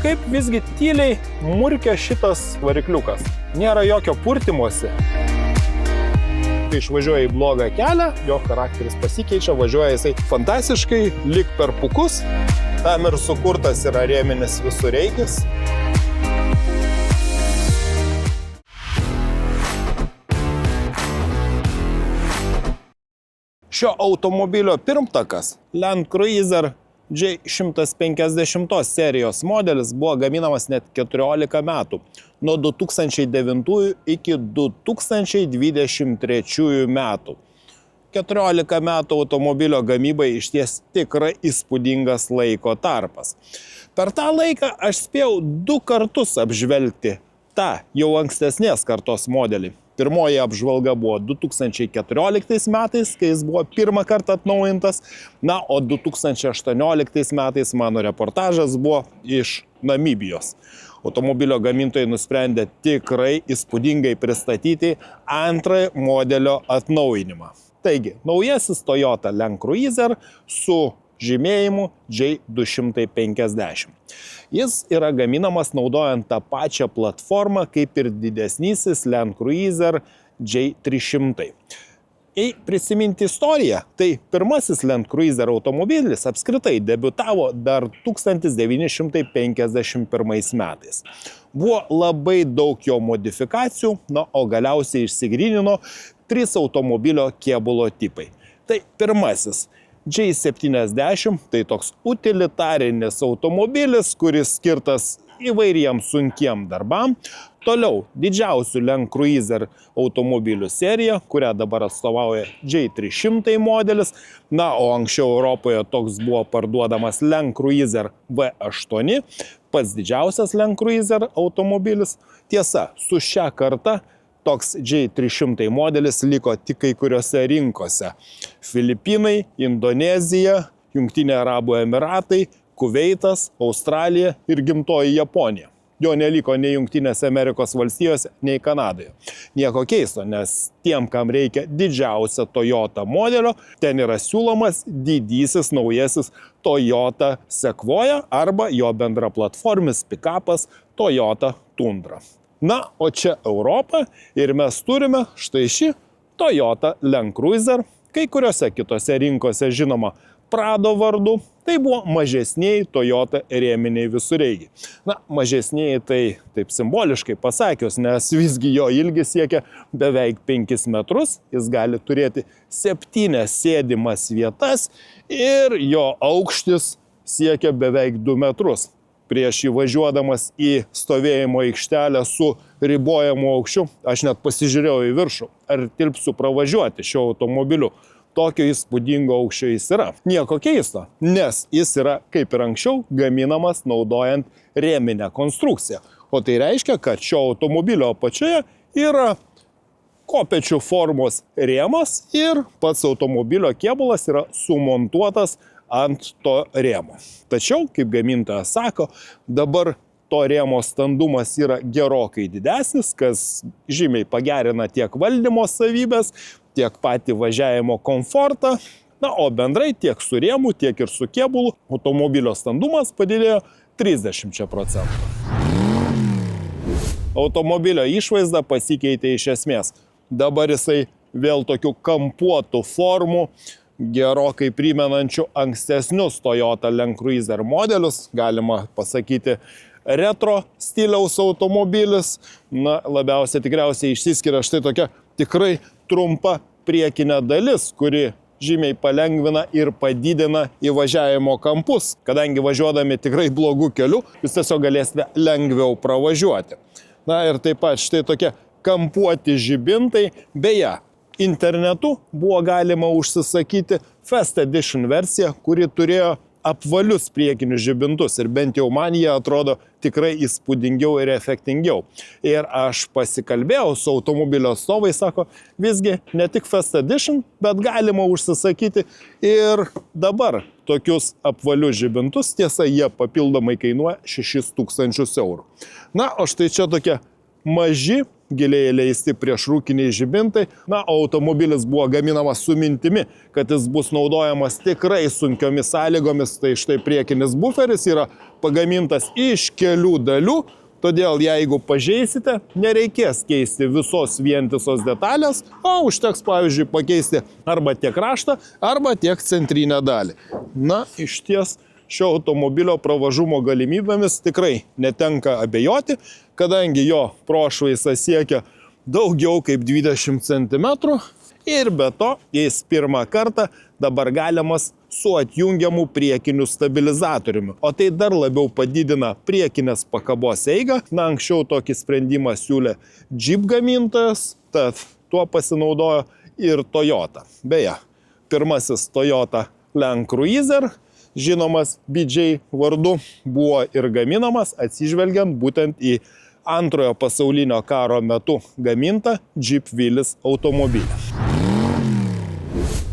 Kaip visgi tyliai murkia šitas varikliukas. Nėra jokio purtimosi. Kai išvažiuoja į blogą kelią, jo charakteris pasikeičia, važiuoja jisai fantastiškai, lyg per pūkus. Tam ir sukurtas yra rėminis visureigis. Šio automobilio pirmtakas Land Cruiser J150 serijos modelis buvo gaminamas net 14 metų, nuo 2009 iki 2023 metų. 14 metų automobilio gamybai išties tikrai įspūdingas laiko tarpas. Per tą laiką aš spėjau 2 kartus apžvelgti tą jau ankstesnės kartos modelį. Pirmoji apžvalga buvo 2014 metais, kai jis buvo pirmą kartą atnaujintas, o 2018 metais mano reportažas buvo iš Namibijos. Automobilio gamintojai nusprendė tikrai įspūdingai pristatyti antrąjį modelio atnaujinimą. Taigi, naujasis Toyota Land Cruiser su žymėjimu J250. Jis yra gaminamas naudojant tą pačią platformą kaip ir didesnysis Land Cruiser J300. Jei prisiminti istoriją, tai pirmasis Land Cruiser automobilis apskritai debiutavo dar 1951 metais. Buvo labai daug jo modifikacijų, o galiausiai išsigrynino 3 automobilio kėbulo tipai. Tai pirmasis J70, tai toks utilitarinis automobilis, kuris skirtas įvairiems sunkiem darbam. Toliau didžiausių Land Cruiser automobilių serija, kurią dabar atstovauja J300 modelis. O anksčiau Europoje toks buvo parduodamas Land Cruiser V8, pats didžiausias Land Cruiser automobilis. Tiesa, su šia karta toks J300 modelis liko tik kai kuriuose rinkose. Filipinai, Indonezija, Jungtiniai Arabų Emiratai, Kuveitas, Australija ir gimtoji Japonija. Jo neliko nei Jungtinėse Amerikos valstijose, nei Kanadoje. Nieko keisto, nes tiem, kam reikia didžiausią Toyota modelio, ten yra siūlomas didysis naujasis Toyota Sequoia arba jo bendraplatformis pikapas Toyota Tundra. O čia Europa ir mes turime štai šį Toyota Land Cruiser, kai kuriuose kitose rinkose žinoma Prado vardu, tai buvo mažesnieji Toyota rėminiai visureigiai. Mažesnieji tai taip simboliškai pasakius, nes visgi jo ilgis siekia beveik 5 metrus, jis gali turėti 7 sėdimas vietas ir jo aukštis siekia beveik 2 metrus. Prieš įvažiuodamas į stovėjimo aikštelę su ribojamu aukščiu, aš net pasižiūrėjau į viršų, ar tilpsiu pravažiuoti šio automobiliu. Tokio įspūdingo aukščio jis yra. Nieko keisto, nes jis yra, kaip ir anksčiau, gaminamas naudojant rėminę konstrukciją. O tai reiškia, kad šio automobilio apačioje yra kopečių formos rėmas ir pats automobilio kėbulas yra sumontuotas ant to rėmo. Tačiau, kaip gamintojas sako, dabar to rėmo standumas yra gerokai didesnis, kas žymiai pagerina tiek valdymo savybės, tiek patį važiavimo komfortą, o bendrai tiek su rėmu, tiek ir su kėbulu automobilio standumas padidėjo 30%. Automobilio išvaizda pasikeitė iš esmės. Dabar jisai vėl tokių kampuotų formų, gerokai primenančių ankstesnius Toyota Land Cruiser modelius, galima pasakyti retro stiliaus automobilis. Labiausiai tikriausiai išsiskiria štai tokia tikrai trumpa priekinė dalis, kuri žymiai palengvina ir padidina įvažiavimo kampus. Kadangi važiuodami tikrai blogų kelių, jūs tiesiog galėsite lengviau pravažiuoti. Ir taip pat štai tokie kampuoti žibintai. Beje, internetu buvo galima užsisakyti Fast Edition versiją, kuri turėjo apvalius priekinius žibintus ir bent jau man jie atrodo tikrai įspūdingiau ir efektingiau. Ir aš pasikalbėjau su automobilio atstovai, sako, visgi ne tik Fast Edition, bet galima užsisakyti ir dabar tokius apvalius žibintus, tiesa, jie papildomai kainuoja 6 000 eurų. O štai čia tokia maži, giliai įleisti priešrūkiniai žibintai. Na, o automobilis buvo gaminamas su mintimi, kad jis bus naudojamas tikrai sunkiomis sąlygomis. Tai štai priekinis buferis yra pagamintas iš kelių dalių. Todėl, jeigu pažeisite, nereikės keisti visos vientisos detalės, o užteks, pavyzdžiui, pakeisti arba tiek raštą, arba tiek centrinę dalį. Na, iš ties, šio automobilio pravažumo galimybėmis tikrai netenka abejoti, kadangi jo prošvaisas siekia daugiau kaip 20 cm ir be to jis pirmą kartą dabar galimas su atjungiamu priekiniu stabilizatoriumi, o tai dar labiau padidina priekinės pakabos eigą. Na, anksčiau tokį sprendimą siūlė Jeep gamintojas, tad tuo pasinaudojo ir Toyota. Beje, pirmasis Toyota Land Cruiser, žinomas BJ vardu, buvo ir gaminamas atsižvelgiant būtent į Antrojo pasaulinio karo metu gamintą Jeep Willys automobilį.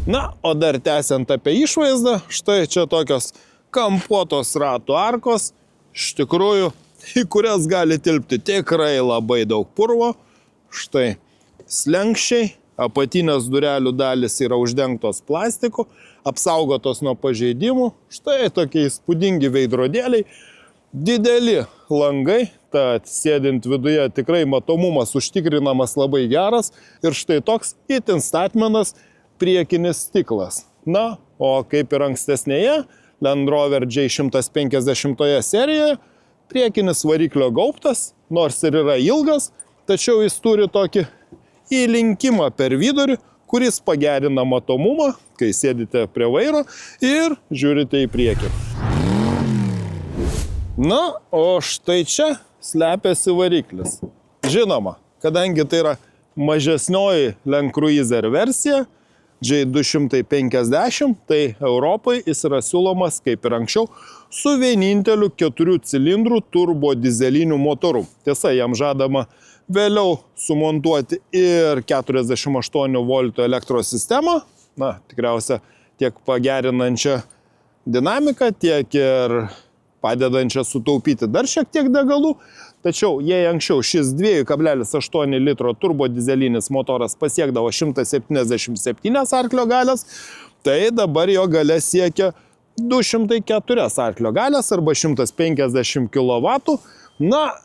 Na, o dar tęsiant apie išvaizdą, štai čia tokios kampuotos ratų arkos, iš tikrųjų, į kurias gali tilpti tikrai labai daug purvo. Štai slenkščiai, apatinės durelių dalys yra uždengtos plastiku, apsaugotos nuo pažeidimų. Štai tokie įspūdingi veidrodėliai, dideli langai, tad sėdint viduje tikrai matomumas užtikrinamas labai geras. Ir štai toks itin statmenas priekinis stiklas. Na, o kaip ir ankstesnėje Land Rover J150 serijoje, priekinis variklio gaubtas, nors ir yra ilgas, tačiau jis turi tokį įlinkimą per vidurį, kuris pagerina matomumą, kai sėdite prie vairo ir žiūrite į priekį. Na, o štai čia slepiasi variklis. Žinoma, kadangi tai yra mažesnioji Land Cruiser versija, J250, tai Europai jis yra siūlomas, kaip ir anksčiau, su vieninteliu 4 cilindrų turbo dizeliniu motoru. Tiesa, jam žadama vėliau sumontuoti ir 48 voltų elektros sistemą, na, tikriausia, tiek pagerinančią dinamiką, tiek ir padedančią sutaupyti dar šiek tiek degalų. Tačiau jei anksčiau šis 2,8 litro turbo dizelinis motoras pasiekdavo 177 arklio galias, tai dabar jo galia siekia 204 arklio galias arba 150 kW. Na,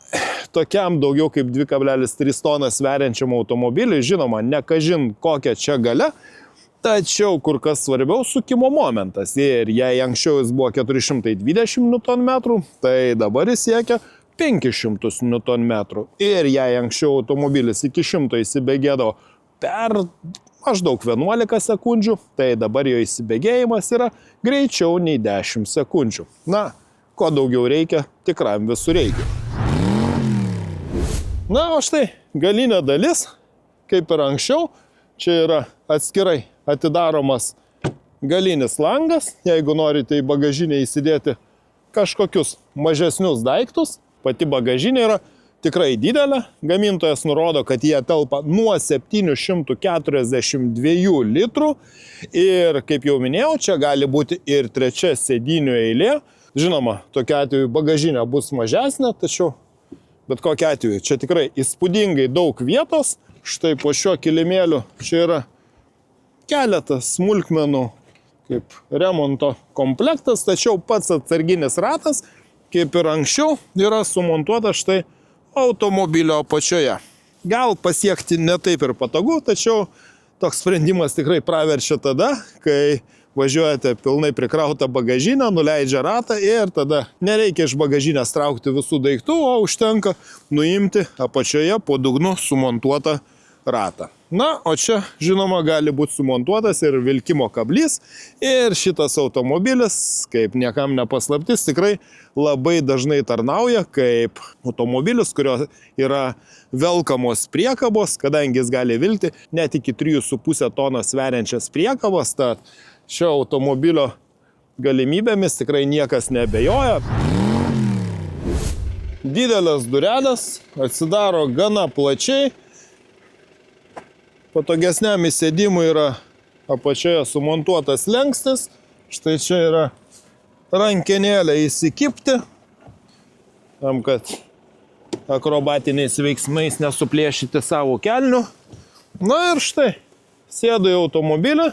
tokiam daugiau kaip 2,3 tonas sveriančiam automobiliui, žinoma, ne kažin kokia čia galia, tačiau kur kas svarbiau sukimo momentas. Ir jei anksčiau jis buvo 420 Nm, tai dabar jis siekia 500 Nm. Ir jei anksčiau automobilis iki 100 įsibėgėdavo per maždaug 11 sekundžių, tai dabar jo įsibėgėjimas yra greičiau nei 10 sekundžių. Na, ko daugiau reikia tikram visureigiui. Na, o štai galinė dalis, kaip ir anksčiau, čia yra atskirai atidaromas galinis langas, jeigu norite į bagažinę įsidėti kažkokius mažesnius daiktus. Pati bagažinė yra tikrai didelė, gamintojas nurodo, kad jie telpa nuo 742 litrų ir, kaip jau minėjau, čia gali būti ir trečia sėdynių eilė. Žinoma, tokiu atveju bagažinė bus mažesnė, tačiau bet kokiu atveju čia tikrai įspūdingai daug vietos. Štai po šiuo kilimėliu čia yra keletas smulkmenų kaip remonto komplektas, tačiau pats atsarginis ratas, kaip ir anksčiau, yra sumontuotas štai automobilio apačioje. Gal pasiekti ne taip ir patogu, tačiau toks sprendimas tikrai praverčia tada, kai važiuojate pilnai prikrautą bagažinę, nuleidžia ratą ir tada nereikia iš bagažinės traukti visų daiktų, o užtenka nuimti apačioje po dugnu sumontuotą ratą. Na, o čia, žinoma, gali būti sumontuotas ir vilkimo kablys. Ir šitas automobilis, kaip niekam nepaslaptis, tikrai labai dažnai tarnauja kaip automobilis, kurio yra velkamos priekabos, kadangi jis gali vilkti net iki 3,5 tonos sveriančias priekabos. Tad šio automobilio galimybėmis tikrai niekas neabejoja. Didelės durelės atsidaro gana plačiai. Patogesniam įsėdimui yra apačioje sumontuotas slenkstis. Štai čia yra rankenėlė įsikibti, tam, kad akrobatiniais veiksmais nesuplėšyti savo kelnių. Na ir štai, sėdu į automobilį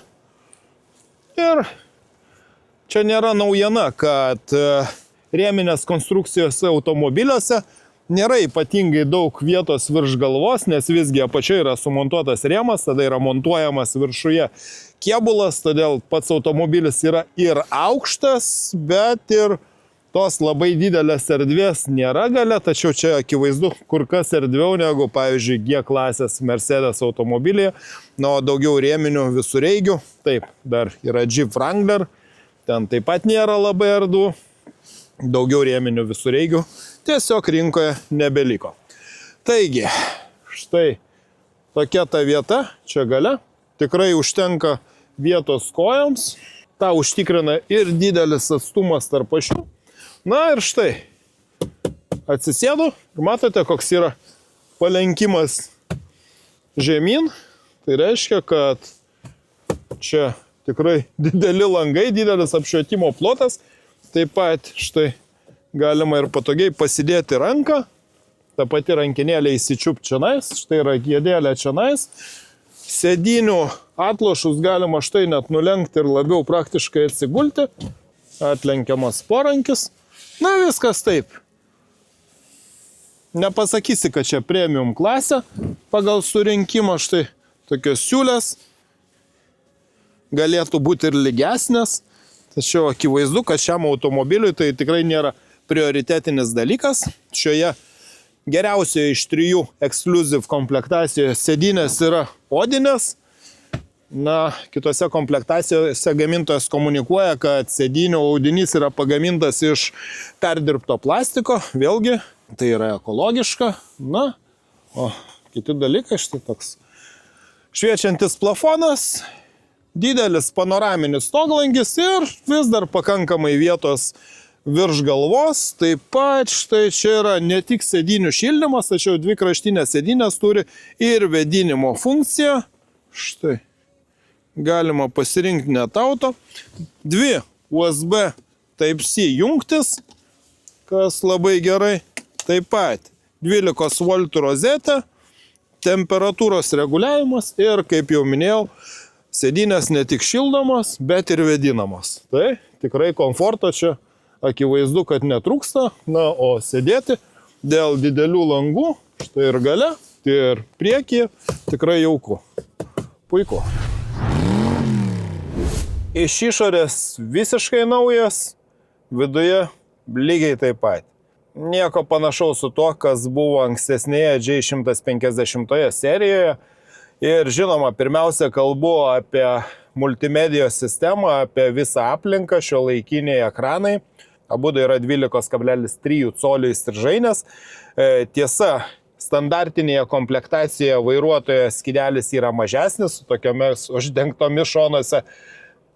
ir čia nėra naujiena, kad rėminės konstrukcijos automobiliuose nėra ypatingai daug vietos virš galvos, nes visgi apačioje yra sumontuotas rėmas, tada yra montuojamas viršuje kėbulas, todėl pats automobilis yra ir aukštas, bet ir tos labai didelės erdvės nėra gale, tačiau čia akivaizdu kur kas erdviau negu, pavyzdžiui, G klasės Mercedes automobilyje, o daugiau rėminių visureigių, taip, dar yra Jeep Wrangler, ten taip pat nėra labai erdvų, daugiau rėminių visureigių tiesiog rinkoje nebeliko. Taigi, štai tokia ta vieta, čia gale, tikrai užtenka vietos kojoms, tą užtikrina ir didelis atstumas tarp ašių. Na ir štai, atsisėdu ir matote, koks yra palenkimas žemyn. Tai reiškia, kad čia tikrai dideli langai, didelis apšvietimo plotas. Taip pat štai galima ir patogiai pasidėti ranką. Ta pati rankinėlė įsičiup čionais, štai yra kėdėlė čionais. Sėdinių atlošus galima štai net nulenkti ir labiau praktiškai atsigulti. Atlenkiamas porankis. Na, viskas taip. Nepasakysi, kad čia premium klasė pagal surinkimą, štai tokios siūlės. Galėtų būti ir lygesnės, tačiau akivaizdu, kad šiam automobiliui tai tikrai nėra prioritetinis dalykas. Šioje geriausioje iš 3 Exclusive komplektacijoje sėdynės yra odinės. Na, kitose komplektacijose gamintojas komunikuoja, kad sėdynių audinys yra pagamintas iš perdirbto plastiko. Vėlgi, tai yra ekologiška. Na, o kiti dalykai, štai toks šviečiantis plafonas, didelis panoraminis stoglangis ir vis dar pakankamai vietos virš galvos. Taip pat štai čia yra ne tik sėdynių šildymas, tačiau 2 kraštinės sėdynės turi ir vėdinimo funkciją. Štai. Galima pasirinkti net auto. 2 USB Type-C jungtis, kas labai gerai. Taip pat 12 V rozetė, temperatūros reguliavimas ir, kaip jau minėjau, sėdynės ne tik šildomos, bet ir vėdinamos. Tai tikrai komforto čia akivaizdu, kad netrūksta. Na, o sėdėti dėl didelių langų, štai ir gale, ir priekyje, tikrai jauku. Puiku. Iš išorės visiškai naujas, viduje lygiai taip pat. Nieko panašaus su to, kas buvo ankstesnėje J150 serijoje. Ir žinoma, pirmiausia kalbu apie multimedijos sistemą, apie visą aplinką, šiuolaikiniai ekranai. Abudu yra 12,3 colių įstrižainės. Tiesa, standartinėje komplektacijoje vairuotojo skydelis yra mažesnis, su tokiamis uždengtomis šonuose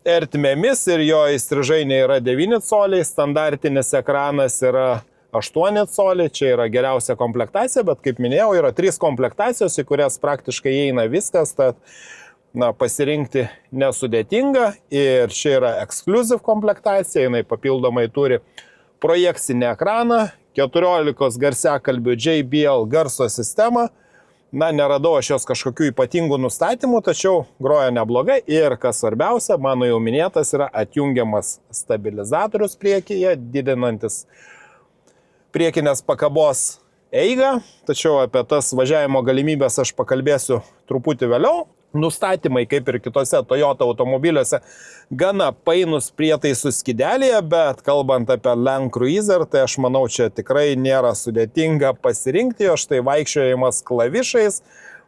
ertmėmis ir jo įstrižainė yra 9 coliai, standartinis ekranas yra 8 coliai, čia yra geriausia komplektacija, bet kaip minėjau, yra 3 komplektacijos, į kurias praktiškai įeina viskas, tad pasirinkti nesudėtinga. Ir čia yra Exclusive komplektacija, jinai papildomai turi projekcinį ekraną, 14 garsiakalbių JBL garso sistemą. Na, neradau aš jos kažkokių ypatingų nustatymų, tačiau groja neblogai ir, kas svarbiausia, mano jau minėtas yra atjungiamas stabilizatorius priekyje, didinantis priekinės pakabos eigą, tačiau apie tas važiavimo galimybės aš pakalbėsiu truputį vėliau. Nustatymai, kaip ir kitose Toyota automobiliuose, gana painus prietaisų skydelėje, bet kalbant apie Land Cruiser, tai aš manau, čia tikrai nėra sudėtinga pasirinkti, o štai vaikščiojimas klavišais.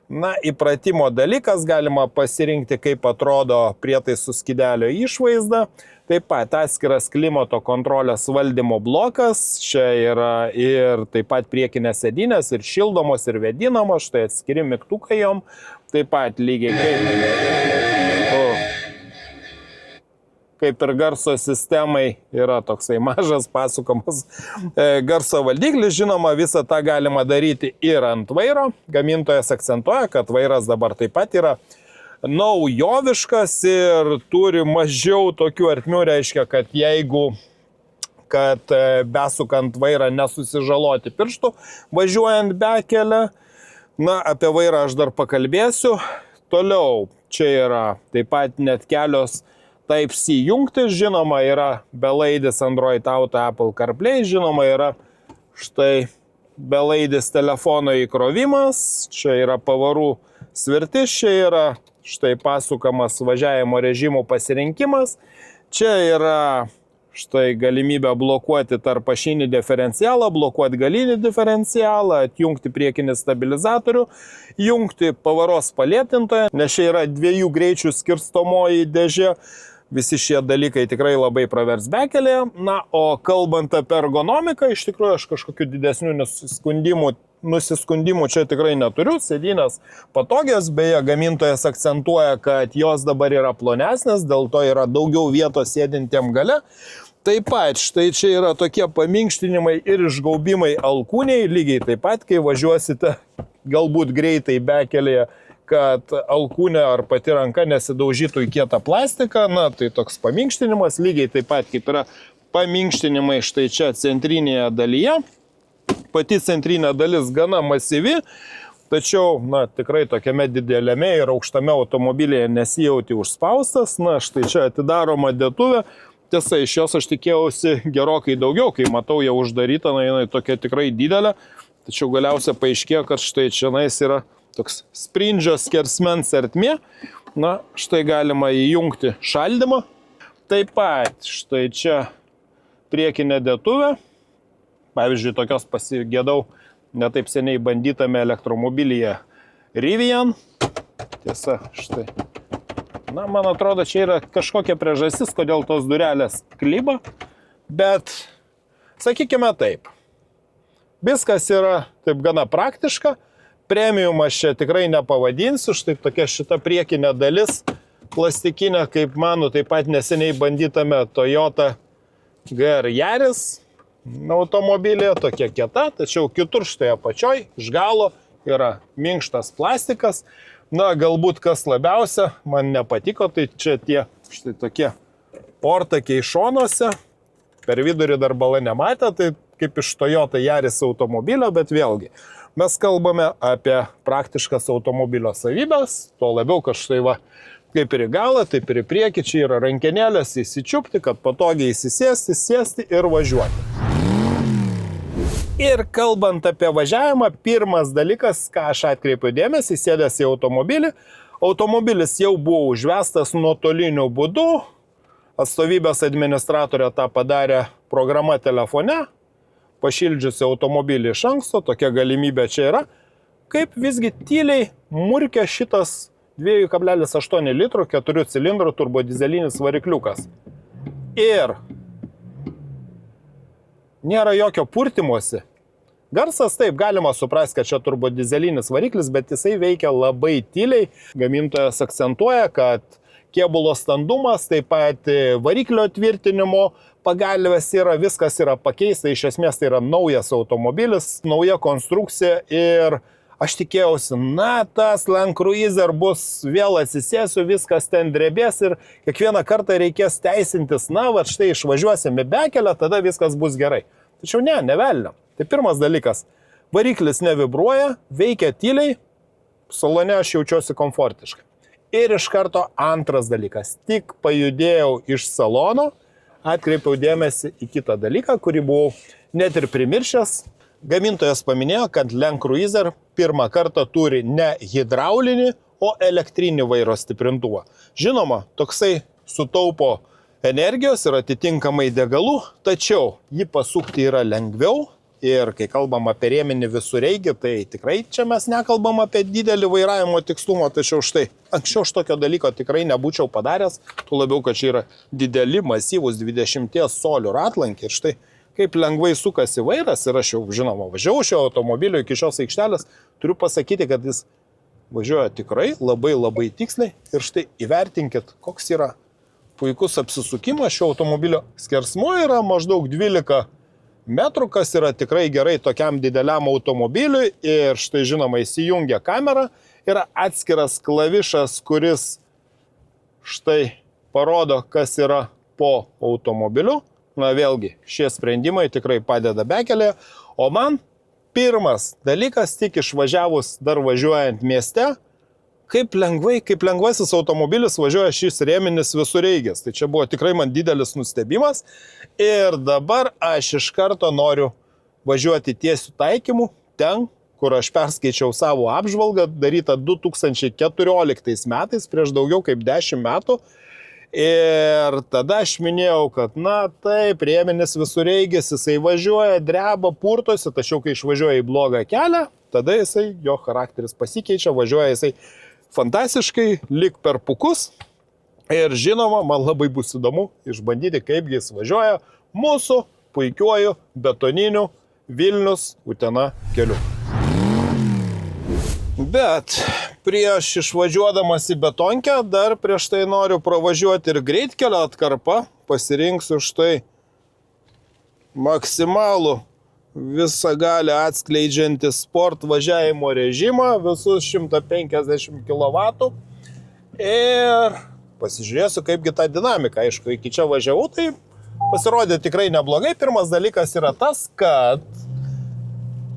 Na, įpratimo dalykas, galima pasirinkti, kaip atrodo prietaisų skydelio išvaizda. Taip pat atskiras klimato kontrolės valdymo blokas, čia yra ir taip pat priekinės sėdynės, ir šildomos, ir vėdinamos, štai atskiri mygtukai jom. Taip pat lygiai kaip ir garso sistemai yra toksai mažas pasukamas garso valdiklis. Žinoma, visą tą galima daryti ir ant vairo. Gamintojas akcentuoja, kad vairas dabar taip pat yra naujoviškas ir turi mažiau tokių ertmių, reiškia, kad jeigu kad besukant vairą nesusižaloti pirštų, važiuojant bekelę. Na, apie vairą aš dar pakalbėsiu. Toliau, čia yra taip pat net kelios Type-C jungtis, žinoma, yra belaidis Android Auto, Apple CarPlay, žinoma, yra štai belaidis telefono įkrovimas, čia yra pavarų svirtis, čia yra štai pasukamas važiavimo režimo pasirinkimas, čia yra štai galimybė blokuoti tarpašinį diferencialą, blokuoti galinį diferencialą, atjungti priekinį stabilizatorių, jungti pavaros palėtintoją, nes čia yra 2 greičių skirstomoji dėžė. Visi šie dalykai tikrai labai pravers bekelėje. Na, o kalbant apie ergonomiką, iš tikrųjų aš kažkokių didesnių nusiskundimų čia tikrai neturiu. Sėdynės patogios, beje, gamintojas akcentuoja, kad jos dabar yra plonesnės, dėl to yra daugiau vietos sėdintiem gale. Taip pat, štai čia yra tokie paminkštinimai ir išgaubimai alkūniai, lygiai taip pat, kai važiuosite galbūt greitai bekelėje, kad alkūnė ar pati ranka nesidaužytų į kietą plastiką, na, tai toks paminkštinimas, lygiai taip pat kaip yra paminkštinimai štai čia centrinėje dalyje. Pati centrinė dalis gana masyvi, tačiau, na, tikrai tokiame didelėme ir aukštame automobilėje nesijauti užspaustas. Na, štai čia atidaroma dėtuvė. Tiesa, iš jos aš tikėjausi gerokai daugiau, kai matau ją uždarytą, na, jinai tokia tikrai didelė, tačiau galiausiai paaiškėjo, kad štai čia yra toks sprindžio skersmens ertmė. Na, štai galima įjungti šaldymą. Taip pat štai čia priekinė dėtuvė. Pavyzdžiui, tokios pasigėdau netaip seniai bandytame elektromobilyje Rivian. Tiesa, štai. Na, man atrodo, čia yra kažkokia priežastis, kodėl tos durelės kliba. Bet, sakykime taip, viskas yra taip gana praktiška. Premiumas čia tikrai nepavadinsiu, štai tokia šita priekinė dalis plastikinė, kaip mano, taip pat neseniai bandytame Toyota GR Yaris automobilėje, tokia kieta, tačiau kitur štai apačioj, iš galo yra minkštas plastikas. Na, galbūt kas labiausia man nepatiko, tai čia tie štai tokie portakiai šonuose, per vidurį dar bala nematė, tai kaip iš Toyota Yaris automobilio, bet vėlgi. Mes kalbame apie praktiškas automobilio savybės, tuo labiau, kad štai va, kaip ir į galą, taip ir į priekį, čia yra rankenėlės įsičiupti, kad patogiai įsisėsti, sėsti ir važiuoti. Ir kalbant apie važiavimą, pirmas dalykas, ką aš atkreipiu dėmesį, sėdęs į automobilį, automobilis jau buvo užvestas nuotoliniu būdu, atstovybės administratorė tą padarė programa telefone, pašildžiusi automobilį iš anksto, tokia galimybė čia yra, kaip visgi tyliai murkia šitas 2,8 litrų 4 cilindrų turbodizelinis varikliukas. Ir nėra jokio purtimosi. Garsas taip, galima suprasti, kad čia turbodizelinis variklis, bet jisai veikia labai tyliai. Gamintojas akcentuoja, kad kėbulo standumas, taip pat variklio tvirtinimo pagalvės yra, viskas yra pakeista, iš esmės tai yra naujas automobilis, nauja konstrukcija ir aš tikėjausi, na, tas Land Cruiser bus, vėl atsisėsiu, viskas ten drebės ir kiekvieną kartą reikės teisintis, na, va štai išvažiuosim į bekelę, tada viskas bus gerai. Tačiau ne, nevelniam. Tai pirmas dalykas, variklis nevibruoja, veikia tyliai, salone aš jaučiuosi komfortiškai. Ir iš karto antras dalykas, tik pajudėjau iš salono, atkreipiau dėmesį į kitą dalyką, kurį buvau net ir primiršęs. Gamintojas paminėjo, kad Land Cruiser pirmą kartą turi ne hidraulinį, o elektrinį vairo stiprintuvą. Žinoma, toksai sutaupo energijos ir atitinkamai degalų, tačiau jį pasukti yra lengviau. Ir kai kalbam apie rėminį visureigį, tai tikrai čia mes nekalbam apie didelį vairavimo tikslumą, tačiau štai, anksčiau aš tokio dalyko tikrai nebūčiau padaręs, tuo labiau, kad čia yra dideli, masyvūs 20 colių ratlankiai ir štai kaip lengvai sukasi vairas ir aš jau, žinoma, važiavau šio automobilio iki šios aikštelės, turiu pasakyti, kad jis važiuoja tikrai labai tiksliai ir štai įvertinkit, koks yra puikus apsisukimas šio automobilio. Skersmuo yra maždaug 12 metrų, kas yra tikrai gerai tokiam dideliam automobiliui ir štai žinoma įsijungia kamera, yra atskiras klavišas, kuris štai parodo, kas yra po automobiliu, Na vėlgi, šie sprendimai tikrai padeda bekelėje. O man pirmas dalykas, tik išvažiavus dar važiuojant mieste, kaip lengvasis automobilis važiuoja šis rėminis visureigis. Tai čia buvo tikrai man didelis nustebimas. Ir dabar aš iš karto noriu važiuoti tiesiu taikymu ten, kur aš perskaičiau savo apžvalgą, darytą 2014 metais, prieš daugiau kaip 10 metų. Ir tada aš minėjau, kad na taip, rėminis visureigis, jisai važiuoja, dreba, purtosi, tačiau kai išvažiuoja į blogą kelią, tada jo charakteris pasikeičia, važiuoja jisai fantastiškai, lyg per pukus. Ir žinoma, man labai bus įdomu išbandyti, kaip jis važiuoja mūsų puikiuoju betoniniu Vilnius Utena keliu. Bet prieš išvažiuodamas į betonkę, dar prieš tai noriu pravažiuoti ir greitkelio atkarpą. Pasirinksiu štai maksimalų visą galį atskleidžiantį sport važiavimo režimą, visus 150 kW. Ir pasižiūrėsiu, kaipgi ta dinamika. Aišku, iki čia važiavau, tai pasirodė tikrai neblogai. Pirmas dalykas yra tas, kad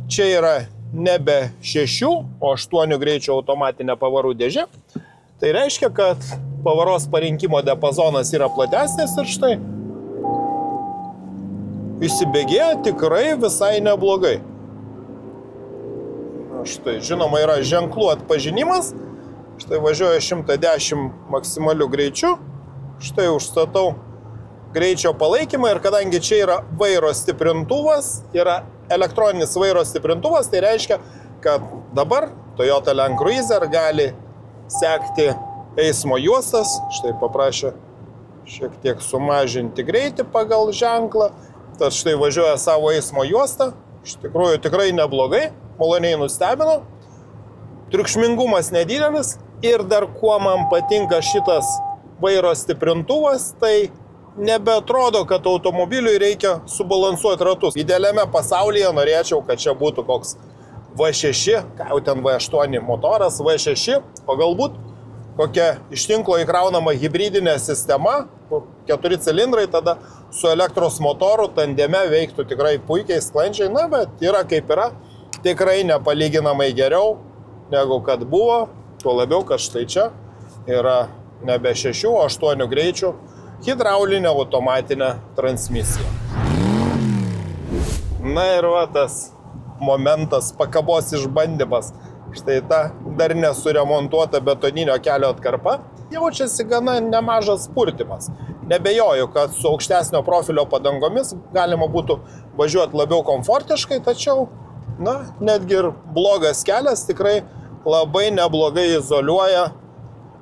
čia yra nebe 6, o 8 greičio automatinė pavarų dėžė. Tai reiškia, kad pavaros parinkimo diapazonas yra platesnis ir štai įsibėgėja tikrai visai neblogai. Štai, žinoma, yra ženklų atpažinimas. Štai važiuoju 110 maksimaliu greičiu. Štai užstatau greičio palaikymą ir kadangi čia yra vairo stiprintuvas, yra elektroninis vairo stiprintuvas, tai reiškia, kad dabar Toyota Land Cruiser gali sekti eismo juostas. Štai paprašė šiek tiek sumažinti greitį pagal ženklą. Tad štai važiuoja savo eismo juostą. Iš tikrųjų tikrai neblogai, maloniai nustebino. Triukšmingumas nedidelis ir dar kuo man patinka šitas vairo stiprintuvas, tai nebeatrodo, kad automobiliui reikia subalansuoti ratus. Idealiame pasaulyje norėčiau, kad čia būtų koks V6, ką jau ten V8 motoras, V6, o galbūt kokia iš tinklo įkraunama hibridinė sistema, 4 cilindrai, tada su elektros motoru tandeme veiktų tikrai puikiai, sklandžiai, na, bet yra kaip yra, tikrai nepalyginamai geriau negu kad buvo, tuo labiau, kad štai čia yra nebe 6, o 8 greičių hidraulinė automatinė transmisija. Na ir va tas momentas, pakabos išbandymas. Štai ta dar nesuremontuota betoninio kelio atkarpa jaučiasi gana nemažas purtimas. Nebejoju, kad su aukštesnio profilio padangomis galima būtų važiuoti labiau komfortiškai, tačiau na, netgi ir blogas kelias tikrai labai neblogai izoliuoja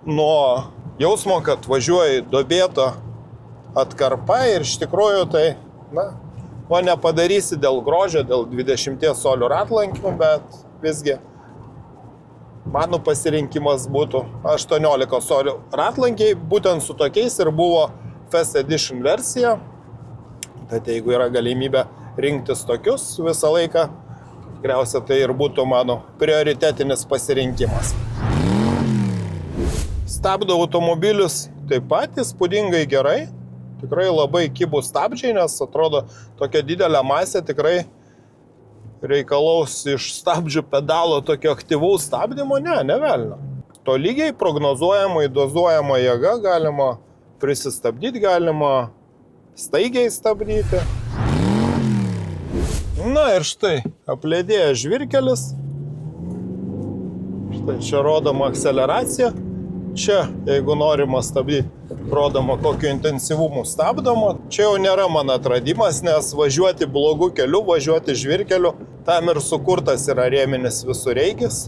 nuo jausmo, kad važiuoji duobėto atkarpa ir iš tikrųjų tai, na, o nepadarysi dėl grožio, dėl 20 colių ratlankių, bet visgi mano pasirinkimas būtų 18 colių ratlankiai, būtent su tokiais ir buvo Fest Edition versija. Tad jeigu yra galimybė rinktis tokius visą laiką, tikriausia tai ir būtų mano prioritetinis pasirinkimas. Stabdo automobilius taip pat įspūdingai gerai. Tikrai labai kibų stabdžiai, nes atrodo tokia didelė masė tikrai reikalaus iš stabdžių pedalo tokio aktyvaus stabdymo. Ne velnio. Tolygiai prognozuojamai dozuojama jėga, galima prisistabdyti, galima staigiai stabdyti. Na ir štai apledėjęs žvyrkelis. Štai čia rodoma akceleracija. Čia, jeigu norima stabdyti, rodoma kokiu intensyvumu stabdoma. Čia jau nėra mano atradimas, nes važiuoti blogų kelių, važiuoti žvyrkeliu, tam ir sukurtas yra rėminis visureigis.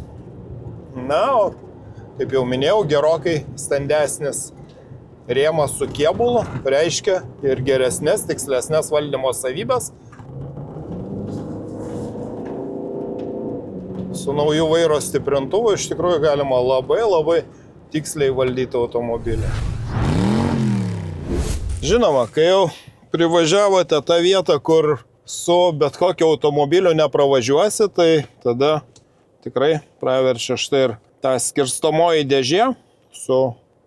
Na, o kaip jau minėjau, gerokai standesnis rėmas su kėbulu reiškia ir geresnės, tikslesnės valdymo savybės. Su nauju vairo stiprintuvu iš tikrųjų galima labai tiksliai valdyti automobilį. Žinoma, kai jau privažiavote tą vietą, kur su bet kokio automobilio nepravažiuosi, tai tada tikrai praverčia štai ir ta skirstomoji dėžė su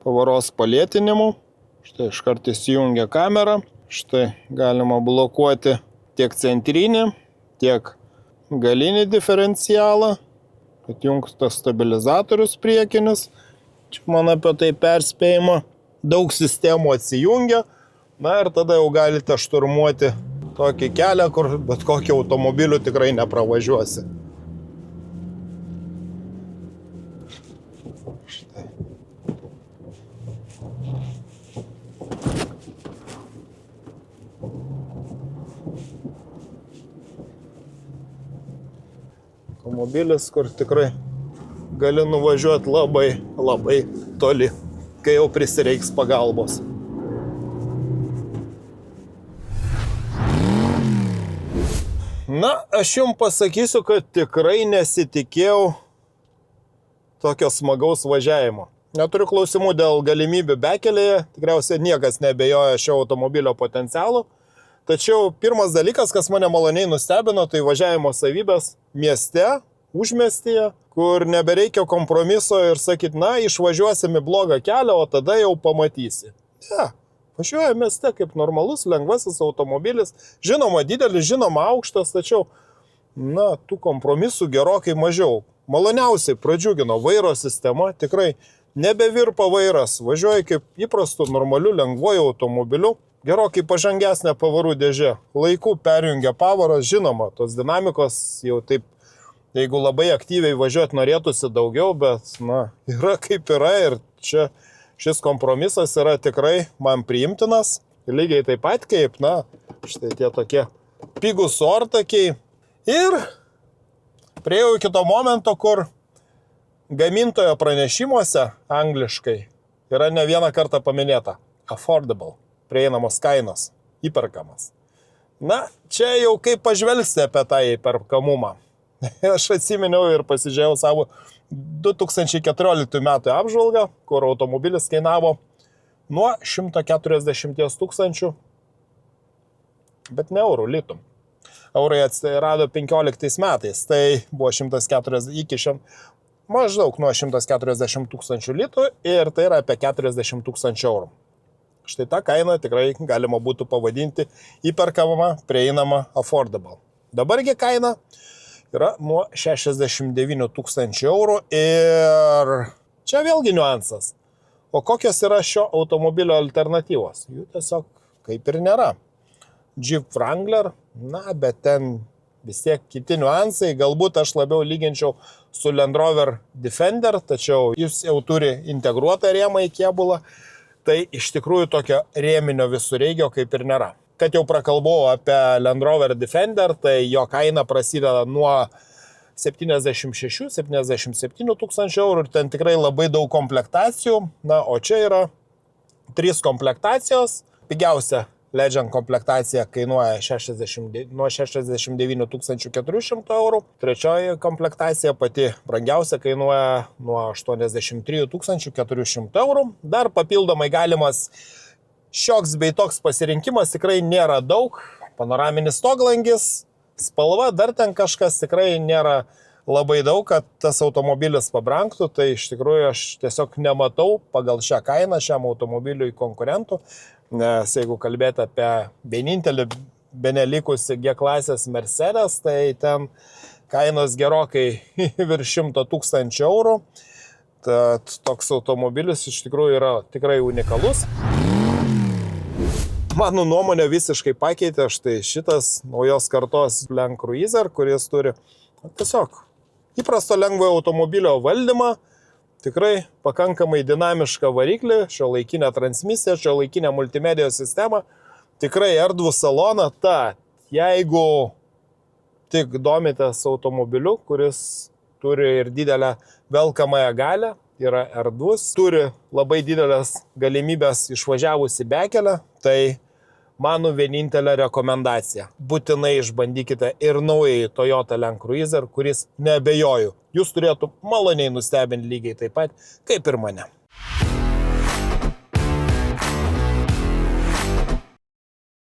pavaros palėtinimu. Štai iškart įsijungia kamera. Štai galima blokuoti tiek centrinį, tiek galinį diferencialą. Atjungtas stabilizatorius priekinis. Čia man apie tai perspėjimo. Daug sistemų atsijungia. Na ir tada jau galite šturmuoti tokį kelią, kur bet kokį automobilių tikrai nepravažiuosi. Štai. Automobilis, kur tikrai gali nuvažiuoti labai toli, kai jau prisireiks pagalbos. Na, aš jums pasakysiu, kad tikrai nesitikėjau tokio smagaus važiavimo. Neturiu klausimų dėl galimybių bekelėje, tikriausiai niekas neabejoja šio automobilio potencialu. Tačiau pirmas dalykas, kas mane maloniai nustebino, tai važiavimo savybės mieste, užmiestyje, kur nebereikia kompromiso ir sakyt, na, išvažiuosim į blogą kelią, o tada jau pamatysi. Ne, važiuoja mieste kaip normalus, lengvasis automobilis, žinoma didelis, žinoma aukštas, tačiau, na, tų kompromisų gerokai mažiau. Maloniausiai pradžiugino vairo sistema, tikrai nebevirpa vairas, važiuoja kaip įprastu, normaliu, lengvuoju automobiliu. Gerokai pažangesnė pavarų dėžė, laiku perjungia pavaras, žinoma, tos dinamikos jau taip, jeigu labai aktyviai važiuoti norėtųsi daugiau, bet, na, yra kaip yra ir čia šis kompromisas yra tikrai man priimtinas, lygiai taip pat kaip, na, štai tie tokie pigūs ortakiai. Ir priejau iki to momento, kur gamintojo pranešimuose angliškai yra ne vieną kartą paminėta affordable. Prieinamos kainos, įperkamas. Na, čia jau kaip pažvelgsi apie tą įperkamumą. Aš atsiminiau ir pasižiūrėjau savo 2014 metų apžvalgą, kur automobilis kainavo nuo 140 000, bet ne eurų, litų. Eurai atsirado 15 metais, tai buvo 140 iki maždaug nuo 140 000 litų ir tai yra apie 40 000 eurų. Štai tą kainą tikrai galima būtų pavadinti įperkamama, prieinama, affordable. Dabargi kaina yra nuo 69 000 eurų ir čia vėlgi niuansas. O kokios yra šio automobilio alternatyvos? Jų tiesiog kaip ir nėra. Jeep Wrangler, na, bet ten vis tiek kiti niuansai, galbūt aš labiau lyginčiau su Land Rover Defender, tačiau jis jau turi integruotą rėmą į kėbulą. Tai iš tikrųjų tokio rėminio visureigio kaip ir nėra. Kad jau prakalbau apie Land Rover Defender, tai jo kaina prasideda nuo 76-77 000 eurų ir ten tikrai labai daug komplektacijų. Na, o čia yra 3 komplektacijos. Pigiausia Legend komplektacija kainuoja nuo 69 400 eurų. Trečioji komplektacija pati brangiausia kainuoja nuo 83 400 eurų. Dar papildomai galimas šioks bei toks pasirinkimas, tikrai nėra daug. Panoraminis stoglangis, spalva, dar ten kažkas tikrai nėra labai daug, kad tas automobilis pabrangtų. Tai iš tikrųjų aš tiesiog nematau pagal šią kainą šiam automobiliui konkurentų. Nes jeigu kalbėti apie vienintelį benelikusi G klasės Mercedes, tai ten kainos gerokai virš 100 000 eurų. Tad toks automobilis iš tikrųjų yra tikrai unikalus. Mano nuomonė visiškai pakeitė štai šitas naujos kartos Land Cruiser, kuris turi tiesiog įprasto lengvojo automobilio valdymą. Tikrai pakankamai dinamišką variklį, šiuolaikinę transmisiją, šiuolaikinę multimedijos sistemą, tikrai erdvų saloną. Tad jeigu tik domitės automobiliu, kuris turi ir didelę velkamąją galią, yra erdvus, turi labai didelės galimybės išvažiavusi bekelę, tai mano vienintelė rekomendacija. Būtinai išbandykite ir naująjį Toyota Land Cruiser, kuris, neabejoju, jūs turėtų maloniai nustebinti lygiai taip pat, kaip ir mane.